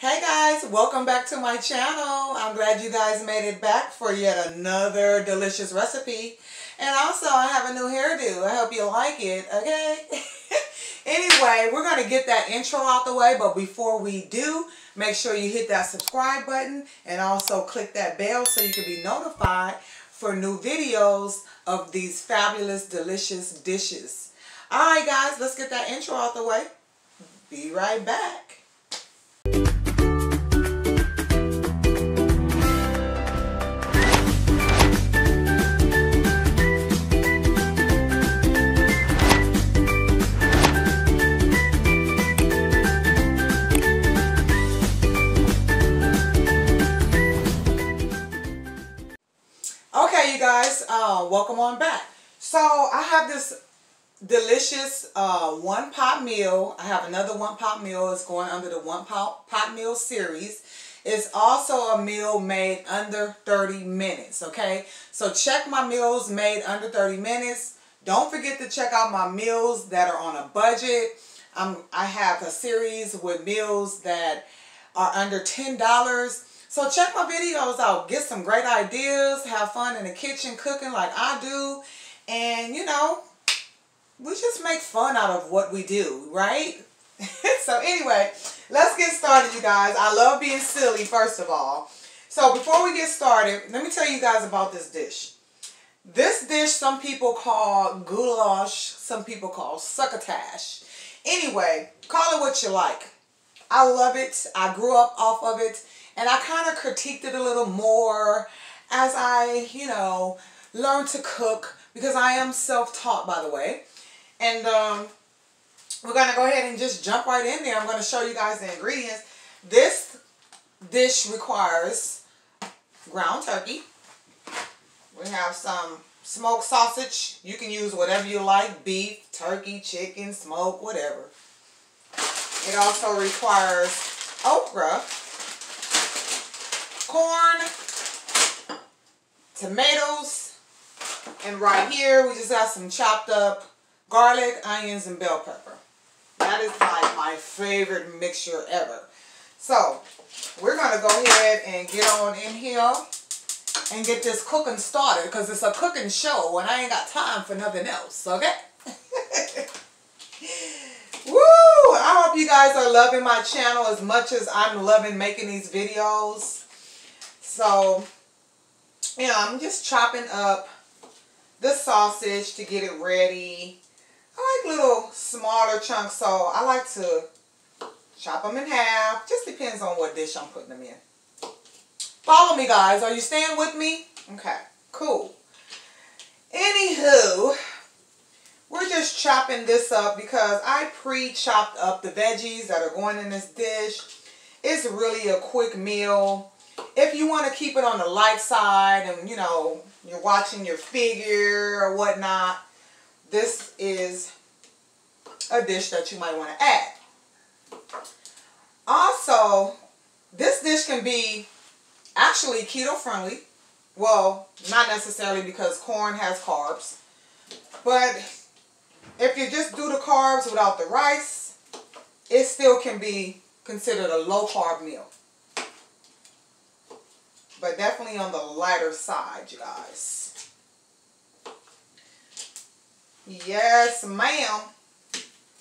Hey guys, welcome back to my channel. I'm glad you guys made it back for yet another delicious recipe. And also I have a new hairdo. I hope you like it, okay? Anyway, we're going to get that intro out the way, but before we do, make sure you hit that subscribe button and also click that bell so you can be notified for new videos of these fabulous, delicious dishes. Alright guys, let's get that intro out the way. Be right back. Okay, you guys, welcome on back. So I have this delicious one pot meal. I have another one pot meal. It's going under the one pot meal series. It's also a meal made under 30 minutes, okay? So check my meals made under 30 minutes. Don't forget to check out my meals that are on a budget. I have a series with meals that are under $10. So check my videos out. Get some great ideas. Have fun in the kitchen cooking like I do. And, you know, we just make fun out of what we do, right? So anyway, let's get started, you guys. I love being silly, first of all. So before we get started, let me tell you guys about this dish. This dish some people call goulash, some people call succotash. Anyway, call it what you like. I love it. I grew up off of it. And I kind of critiqued it a little more as I, you know, learned to cook, because I am self-taught, by the way. And we're going to go ahead and just jump right in there. I'm going to show you guys the ingredients. This dish requires ground turkey. We have some smoked sausage. You can use whatever you like: beef, turkey, chicken, smoked, whatever. It also requires okra, corn, tomatoes, and right here we just got some chopped up garlic, onions, and bell pepper. That is like my favorite mixture ever. So we're going to go ahead and get on in here and get this cooking started, because it's a cooking show and I ain't got time for nothing else, okay? Woo! I hope you guys are loving my channel as much as I'm loving making these videos. So, you know, I'm just chopping up the sausage to get it ready. I like little smaller chunks, so I like to chop them in half. Just depends on what dish I'm putting them in. Follow me, guys. Are you staying with me? Okay, cool. Anywho, we're just chopping this up because I pre-chopped up the veggies that are going in this dish. It's really a quick meal. If you want to keep it on the light side and, you know, you're watching your figure or whatnot, this is a dish that you might want to add. Also, this dish can be actually keto friendly. Well, not necessarily, because corn has carbs. But if you just do the carbs without the rice, it still can be considered a low carb meal. But definitely on the lighter side, you guys. Yes, ma'am.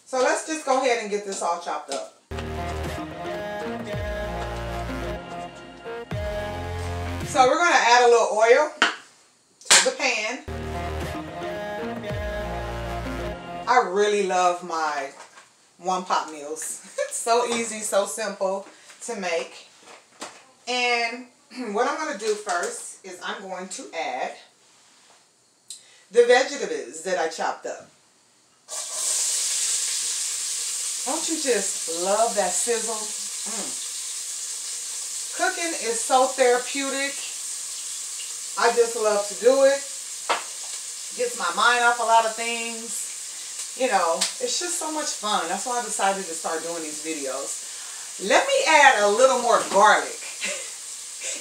So let's just go ahead and get this all chopped up. So we're going to add a little oil to the pan. I really love my one pot meals. It's so easy, so simple to make. And what I'm going to do first is I'm going to add the vegetables that I chopped up. Don't you just love that sizzle? Cooking is so therapeutic. I just love to do it. Gets my mind off a lot of things. You know, it's just so much fun. That's why I decided to start doing these videos. Let me add a little more garlic.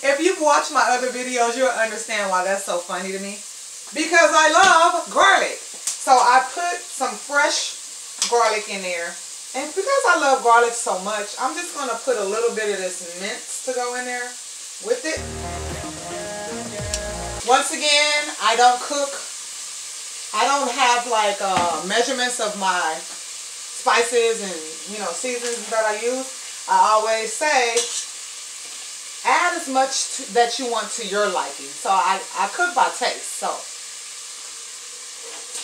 If you've watched my other videos, you'll understand why that's so funny to me. Because I love garlic. So I put some fresh garlic in there. And because I love garlic so much, I'm just going to put a little bit of this mince to go in there with it. Once again, I don't cook. I don't have like measurements of my spices and, you know, seasons that I use. I always say, add as much that you want to your liking. So I cook by taste. So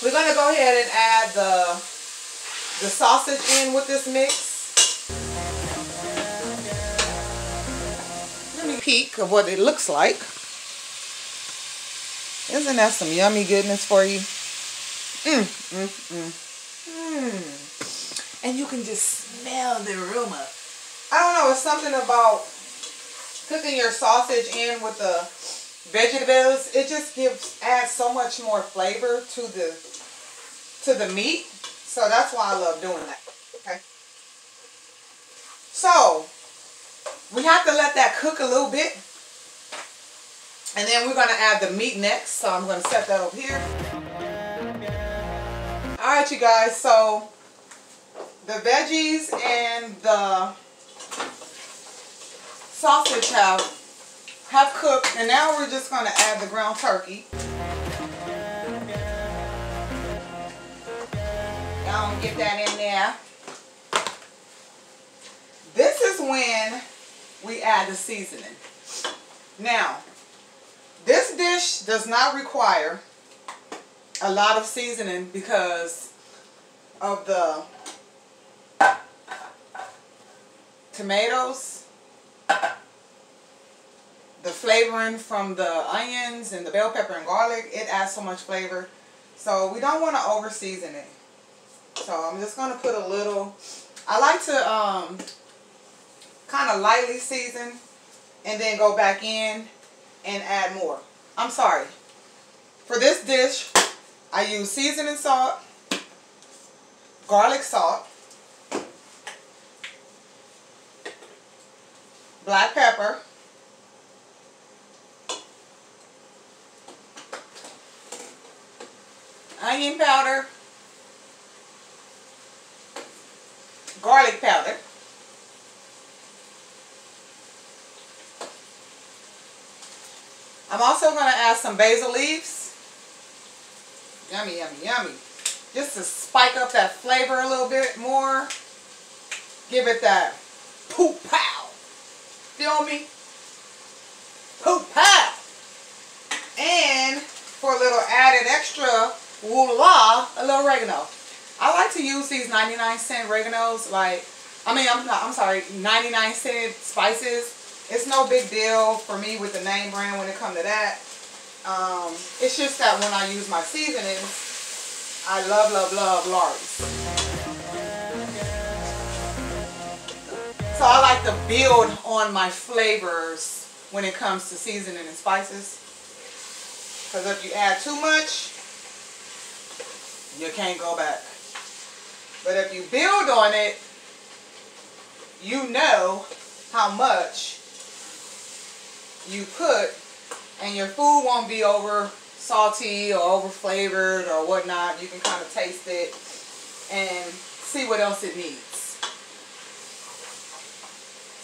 we're going to go ahead and add the sausage in with this mix. Let me peek of what it looks like. Isn't that some yummy goodness for you? And you can just smell the aroma. I don't know, it's something about cooking your sausage in with the vegetables. It just adds so much more flavor to the meat. So that's why I love doing that. Okay. So we have to let that cook a little bit. And then we're going to add the meat next. So I'm going to set that over here. Alright, you guys. So the veggies and the sausage have cooked. And now we're just going to add the ground turkey. Y'all get that in there. This is when we add the seasoning. Now, this dish does not require a lot of seasoning because of the tomatoes, the flavoring from the onions and the bell pepper and garlic. It adds so much flavor. So we don't want to over season it. So I'm just going to put a little, I like to kind of lightly season and then go back in and add more. I'm sorry. For this dish, I use seasoning salt, garlic salt, black pepper, onion powder, garlic powder, I'm also going to add some basil leaves. Yummy, yummy, yummy. Just to spike up that flavor a little bit more. Give it that poop pow. Feel me? Poop pow. And for a little added extra woo-la, a little oregano. I like to use these 99-cent oreganos, like, I'm sorry, 99-cent spices. It's no big deal for me with the name brand when it comes to that. It's just that when I use my seasonings, I love, love, love Lawry's. So I like to build on my flavors when it comes to seasoning and spices. Because if you add too much, you can't go back. But if you build on it, you know how much you put, and your food won't be over salty or over flavored or whatnot. You can kind of taste it and see what else it needs.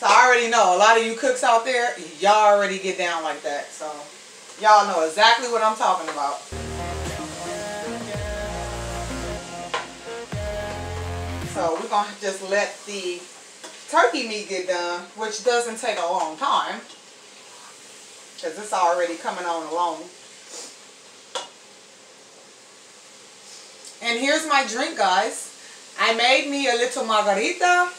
So I already know a lot of you cooks out there, y'all already get down like that. So y'all know exactly what I'm talking about. So we're going to just let the turkey meat get done, which doesn't take a long time because it's already coming on along. And here's my drink, guys. I made me a little margarita.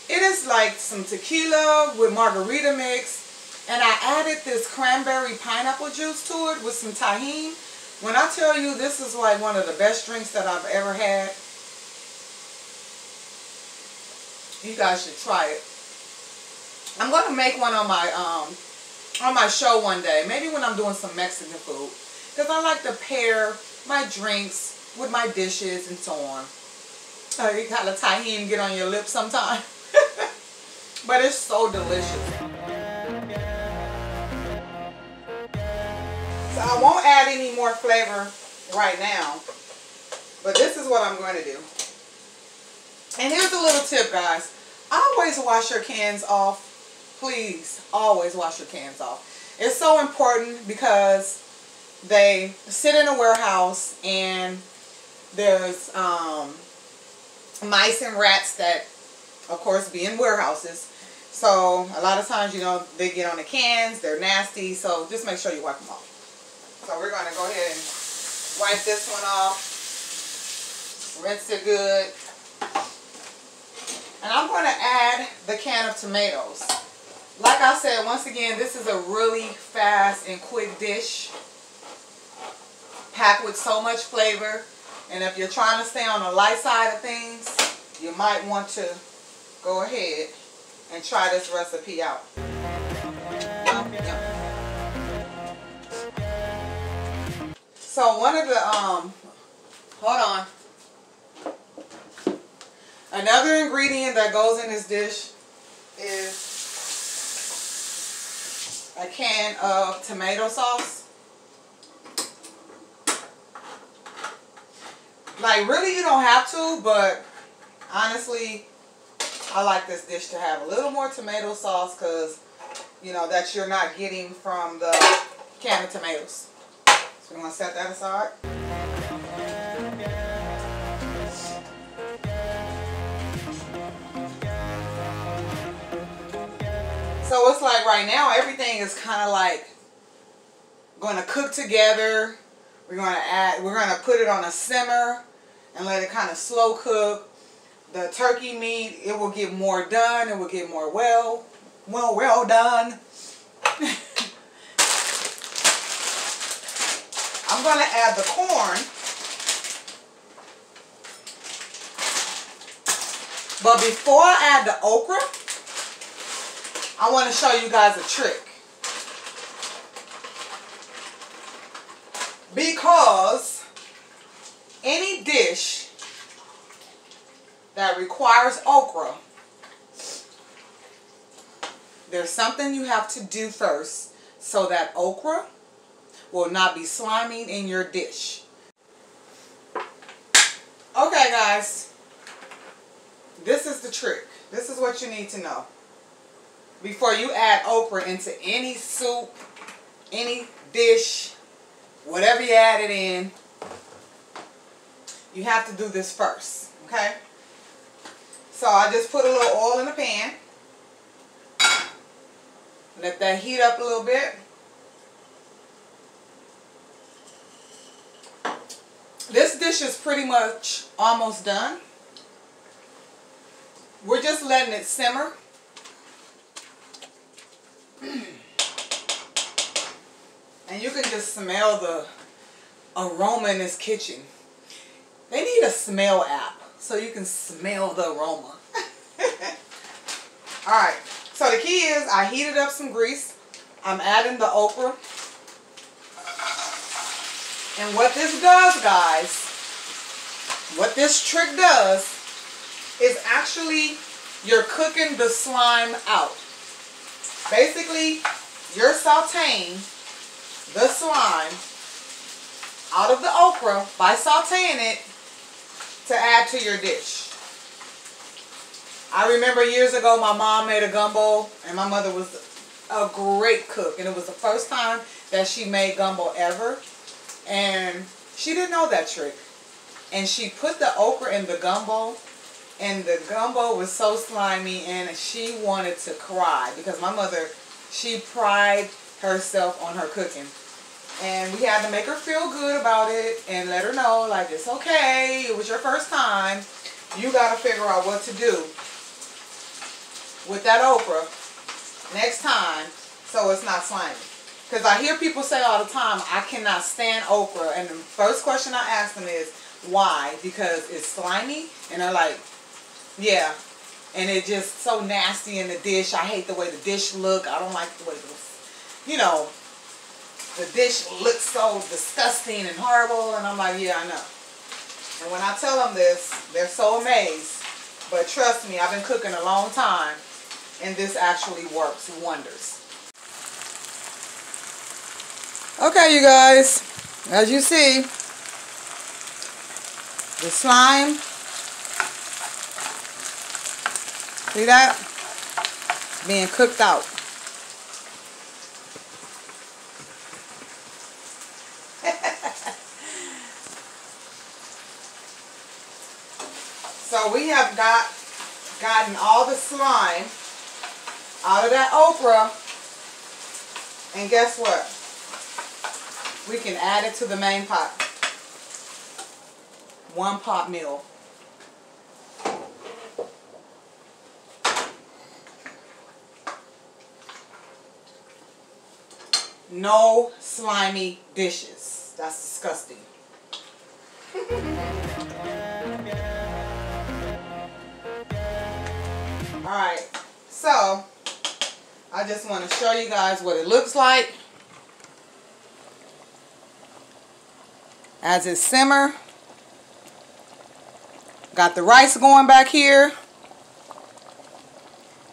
It is like some tequila with margarita mix, and I added this cranberry pineapple juice to it with some tahini. When I tell you this is like one of the best drinks that I've ever had, you guys should try it. I'm going to make one on my show one day, maybe when I'm doing some Mexican food, because I like to pair my drinks with my dishes and so on. You got a tahini get on your lips sometime. But it's so delicious. So I won't add any more flavor right now, but this is what I'm going to do. And here's a little tip, guys. Always wash your cans off. Please, always wash your cans off. It's so important because they sit in a warehouse and there's mice and rats that, of course, be in warehouses. So a lot of times, you know, they get on the cans, they're nasty, so just make sure you wipe them off. So we're going to go ahead and wipe this one off, rinse it good. And I'm going to add the can of tomatoes. Like I said, once again, this is a really fast and quick dish, packed with so much flavor. And if you're trying to stay on the light side of things, you might want to go ahead and try this recipe out. Yum, yum. So one of the, hold on. Another ingredient that goes in this dish is a can of tomato sauce. Like, really, you don't have to, but honestly, I like this dish to have a little more tomato sauce because, you know, that you're not getting from the can of tomatoes. So we're going to set that aside. So it's like right now, everything is kind of like going to cook together. We're going to put it on a simmer and let it kind of slow cook. The turkey meat, it will get more done. It will get more well done. I'm going to add the corn. But before I add the okra, I want to show you guys a trick. Because any dish that requires okra, there's something you have to do first so that okra will not be slimy in your dish. Okay, guys, this is the trick. This is what you need to know. Before you add okra into any soup, any dish, whatever you add it in, you have to do this first, okay? So I just put a little oil in the pan. Let that heat up a little bit. This dish is pretty much almost done. We're just letting it simmer. And you can just smell the aroma in this kitchen. They need a smell app so you can smell the aroma. Alright, so the key is I heated up some grease. I'm adding the okra. And what this does, guys, what this trick does is actually you're cooking the slime out. Basically, you're sauteing the slime out of the okra by sauteing it to add to your dish. I remember years ago my mom made a gumbo, and my mother was a great cook, and it was the first time that she made gumbo ever, and she didn't know that trick. And she put the okra in the gumbo, and the gumbo was so slimy, and she wanted to cry because my mother, she pride herself on her cooking. And we had to make her feel good about it and let her know, like, it's okay, it was your first time. You got to figure out what to do with that okra next time so it's not slimy. Because I hear people say all the time, I cannot stand okra. And the first question I ask them is, why? Because it's slimy? And they're like, yeah. And it's just so nasty in the dish. I hate the way the dish look. I don't like the way you know, the dish looks so disgusting and horrible. And I'm like, yeah, I know. And when I tell them this, they're so amazed. But trust me, I've been cooking a long time, and this actually works wonders. Okay, you guys, as you see, the slime See that? Being cooked out. So we have gotten all the slime out of that okra. And guess what? We can add it to the main pot. 1 pot meal. No slimy dishes. That's disgusting. Alright, so I just want to show you guys what it looks like as it simmer. Got the rice going back here.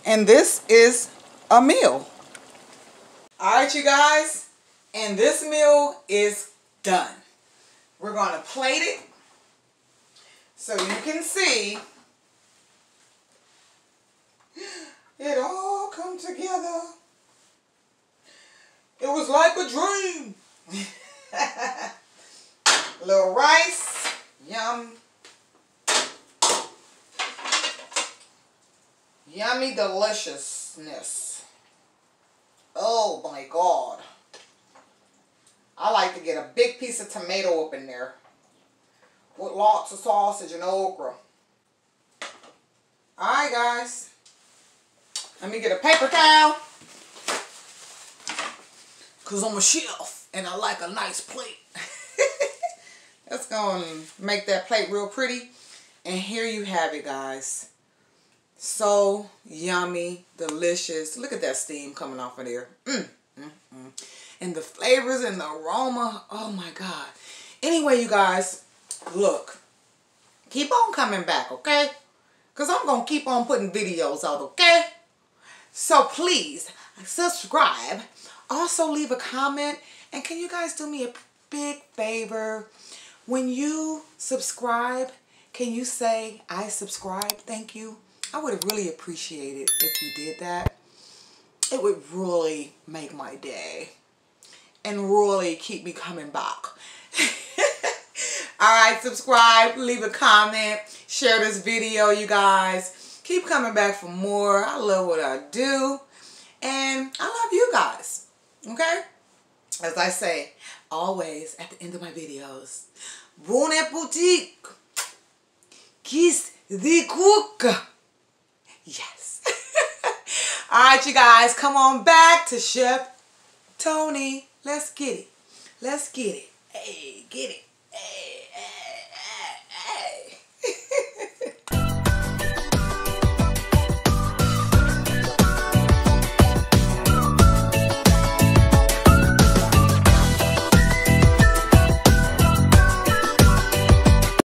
And this is a meal. Alright, you guys, and this meal is done. We're going to plate it so you can see it all come together. It was like a dream. Little rice, yum. Yummy deliciousness. Oh my God. I like to get a big piece of tomato up in there with lots of sausage and okra. Alright, guys. Let me get a paper towel. Because I'm a chef and I like a nice plate. That's going to make that plate real pretty. And here you have it, guys. So yummy, delicious. Look at that steam coming off of there. And the flavors and the aroma. Oh my God. Anyway, you guys, look. Keep on coming back, okay? Because I'm going to keep on putting videos out, okay? So please, subscribe. Also leave a comment. And can you guys do me a big favor? When you subscribe, can you say, I subscribe? Thank you. I would really appreciate it if you did that. It would really make my day and really keep me coming back. Alright, subscribe, leave a comment, share this video, you guys. Keep coming back for more. I love what I do. And I love you guys. Okay? As I say, always at the end of my videos. Bon appetit. Kiss the cook. Yes. Alright, you guys, come on back to Chef Tony. Let's get it. Let's get it. Hey, get it.